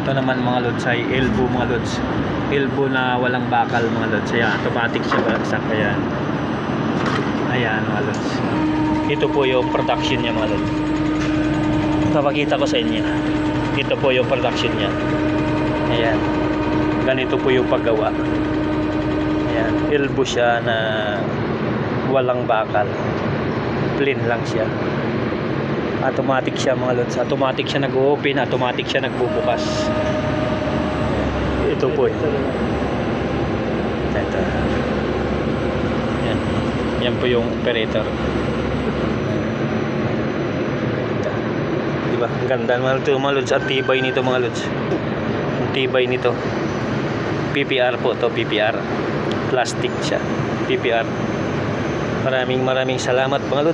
Ito naman mga lods ay elbow mga lods. Elbow na walang bakal mga lods. Ayan, automatic siya bagsak. Ayan. Ayan mga lods. Ito po yung production niya mga lods. Papakita ko sa inyo. Ito po yung production niya. Ayan. Ganito po yung paggawa. Ayan. Elbow siya na walang bakal. Plain lang siya. Automatic siya mga lods. Automatic siya nag-open, automatic siya nagbubukas. Ito po. Ito. Yan. Yan po yung operator. Diba? Ang ganda mga lods. Ang tibay nito mga lods. Ang tibay nito. PPR po to, PPR. Plastic siya. PPR. Maraming salamat mga lods.